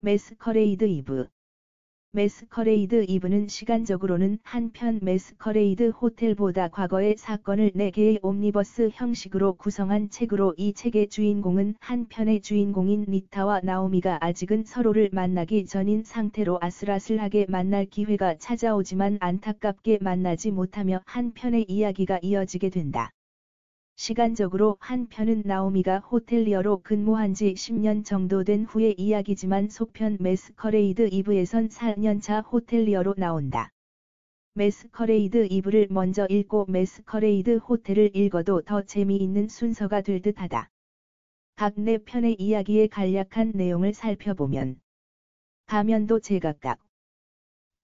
매스커레이드 이브. 매스커레이드 이브는 시간적으로는 한편 매스커레이드 호텔보다 과거의 사건을 4개의 옴니버스 형식으로 구성한 책으로 이 책의 주인공은 한편의 주인공인 리타와 나오미가 아직은 서로를 만나기 전인 상태로 아슬아슬하게 만날 기회가 찾아오지만 안타깝게 만나지 못하며 한편의 이야기가 이어지게 된다. 시간적으로 한 편은 나오미가 호텔리어로 근무한 지 10년 정도 된 후의 이야기지만 속편 매스커레이드 이브에선 4년차 호텔리어로 나온다. 매스커레이드 이브를 먼저 읽고 매스커레이드 호텔을 읽어도 더 재미있는 순서가 될 듯하다. 각 4편의 이야기의 간략한 내용을 살펴보면 가면도 제각각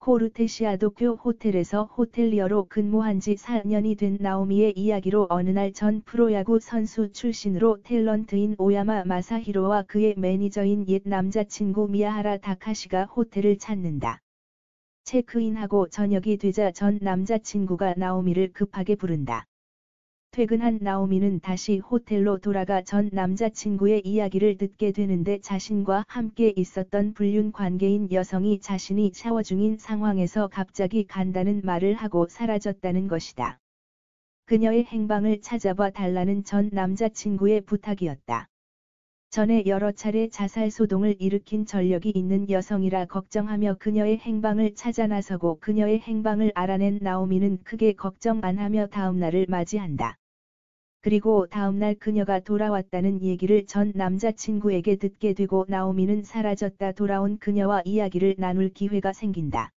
코르테시아 도쿄 호텔에서 호텔리어로 근무한 지 4년이 된 나오미의 이야기로 어느 날 전 프로야구 선수 출신으로 탤런트인 오야마 마사히로와 그의 매니저인 옛 남자친구 미야하라 다카시가 호텔을 찾는다. 체크인하고 저녁이 되자 전 남자친구가 나오미를 급하게 부른다. 퇴근한 나오미는 다시 호텔로 돌아가 전 남자친구의 이야기를 듣게 되는데 자신과 함께 있었던 불륜 관계인 여성이 자신이 샤워 중인 상황에서 갑자기 간다는 말을 하고 사라졌다는 것이다. 그녀의 행방을 찾아봐 달라는 전 남자친구의 부탁이었다. 전에 여러 차례 자살 소동을 일으킨 전력이 있는 여성이라 걱정하며 그녀의 행방을 찾아 나서고 그녀의 행방을 알아낸 나오미는 크게 걱정 안 하며 다음날을 맞이한다. 그리고 다음날 그녀가 돌아왔다는 얘기를 전 남자친구에게 듣게 되고 나오미는 사라졌다 돌아온 그녀와 이야기를 나눌 기회가 생긴다.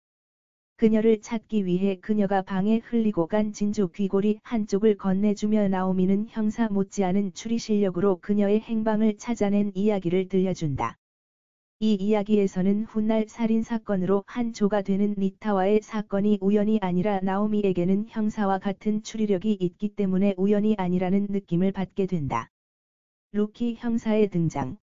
그녀를 찾기 위해 그녀가 방에 흘리고 간 진주 귀고리 한쪽을 건네주며 나오미는 형사 못지않은 추리 실력으로 그녀의 행방을 찾아낸 이야기를 들려준다. 이 이야기에서는 훗날 살인사건으로 한 조가 되는 리타와의 사건이 우연이 아니라 나오미에게는 형사와 같은 추리력이 있기 때문에 우연이 아니라는 느낌을 받게 된다. 루키 형사의 등장.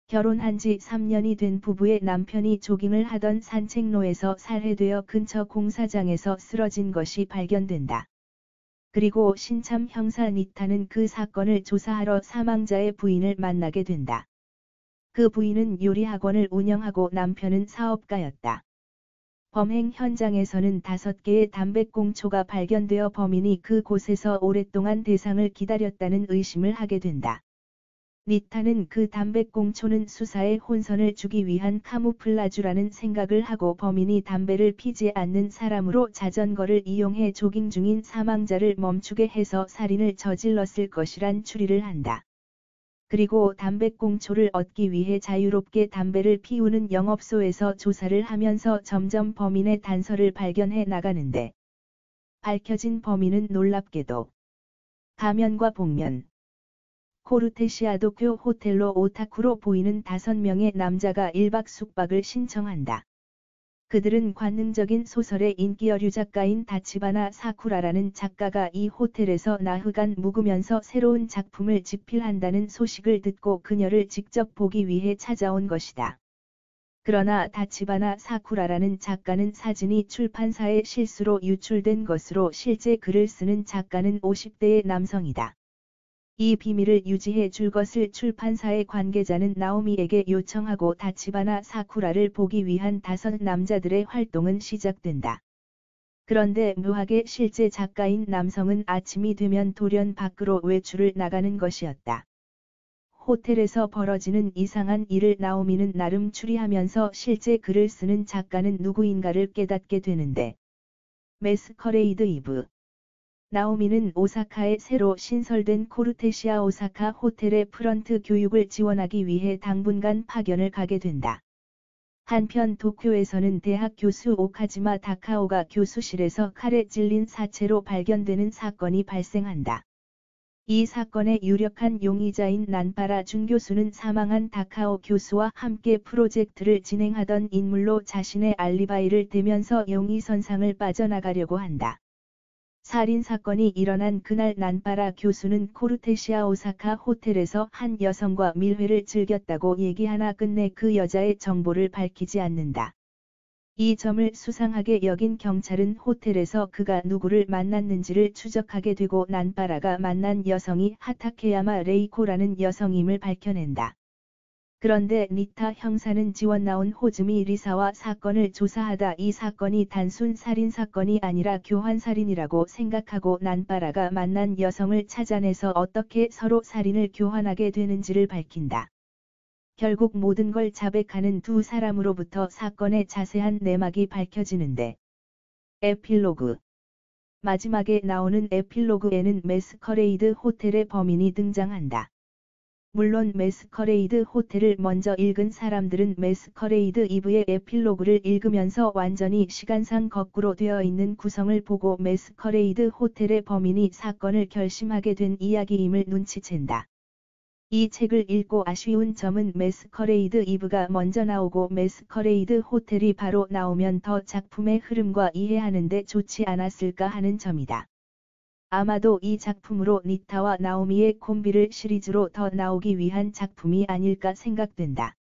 결혼한 지 3년이 된 부부의 남편이 조깅을 하던 산책로에서 살해되어 근처 공사장에서 쓰러진 것이 발견된다. 그리고 신참 형사 니타는 그 사건을 조사하러 사망자의 부인을 만나게 된다. 그 부인은 요리학원을 운영하고 남편은 사업가였다. 범행 현장에서는 5개의 담배꽁초가 발견되어 범인이 그곳에서 오랫동안 대상을 기다렸다는 의심을 하게 된다. 니타는 그 담배꽁초는 수사에 혼선을 주기 위한 카무플라주라는 생각을 하고 범인이 담배를 피지 않는 사람으로 자전거를 이용해 조깅 중인 사망자를 멈추게 해서 살인을 저질렀을 것이란 추리를 한다. 그리고 담배꽁초를 얻기 위해 자유롭게 담배를 피우는 영업소에서 조사를 하면서 점점 범인의 단서를 발견해 나가는데 밝혀진 범인은 놀랍게도 가면과 복면, 코르테시아 도쿄 호텔로 오타쿠로 보이는 5명의 남자가 1박 숙박을 신청한다. 그들은 관능적인 소설의 인기여류 작가인 다치바나 사쿠라라는 작가가 이 호텔에서 나흘간 묵으면서 새로운 작품을 집필한다는 소식을 듣고 그녀를 직접 보기 위해 찾아온 것이다. 그러나 다치바나 사쿠라라는 작가는 사진이 출판사의 실수로 유출된 것으로 실제 글을 쓰는 작가는 50대의 남성이다. 이 비밀을 유지해 줄 것을 출판사의 관계자는 나오미에게 요청하고 다치바나 사쿠라를 보기 위한 5 남자들의 활동은 시작된다. 그런데 묘하게 실제 작가인 남성은 아침이 되면 돌연 밖으로 외출을 나가는 것이었다. 호텔에서 벌어지는 이상한 일을 나오미는 나름 추리하면서 실제 글을 쓰는 작가는 누구인가를 깨닫게 되는데 매스커레이드 이브. 나오미는 오사카에 새로 신설된 코르테시아 오사카 호텔의 프런트 교육을 지원하기 위해 당분간 파견을 가게 된다. 한편 도쿄에서는 대학 교수 오카지마 다카오가 교수실에서 칼에 찔린 사체로 발견되는 사건이 발생한다. 이 사건의 유력한 용의자인 난파라 준 교수는 사망한 다카오 교수와 함께 프로젝트를 진행하던 인물로 자신의 알리바이를 대면서 용의선상을 빠져나가려고 한다. 살인사건이 일어난 그날 난파라 교수는 코르테시아 오사카 호텔에서 한 여성과 밀회를 즐겼다고 얘기하나 끝내 그 여자의 정보를 밝히지 않는다. 이 점을 수상하게 여긴 경찰은 호텔에서 그가 누구를 만났는지를 추적하게 되고 난파라가 만난 여성이 하타케야마 레이코라는 여성임을 밝혀낸다. 그런데 니타 형사는 지원 나온 호즈미 리사와 사건을 조사하다 이 사건이 단순 살인사건이 아니라 교환살인이라고 생각하고 난바라가 만난 여성을 찾아내서 어떻게 서로 살인을 교환하게 되는지를 밝힌다. 결국 모든 걸 자백하는 두 사람으로부터 사건의 자세한 내막이 밝혀지는데. 에필로그. 마지막에 나오는 에필로그에는 매스커레이드 호텔의 범인이 등장한다. 물론 매스커레이드 호텔을 먼저 읽은 사람들은 매스커레이드 이브의 에필로그를 읽으면서 완전히 시간상 거꾸로 되어 있는 구성을 보고 매스커레이드 호텔의 범인이 사건을 결심하게 된 이야기임을 눈치챈다. 이 책을 읽고 아쉬운 점은 매스커레이드 이브가 먼저 나오고 매스커레이드 호텔이 바로 나오면 더 작품의 흐름과 이해하는데 좋지 않았을까 하는 점이다. 아마도 이 작품으로 니타와 나오미의 콤비를 시리즈로 더 나오기 위한 작품이 아닐까 생각된다.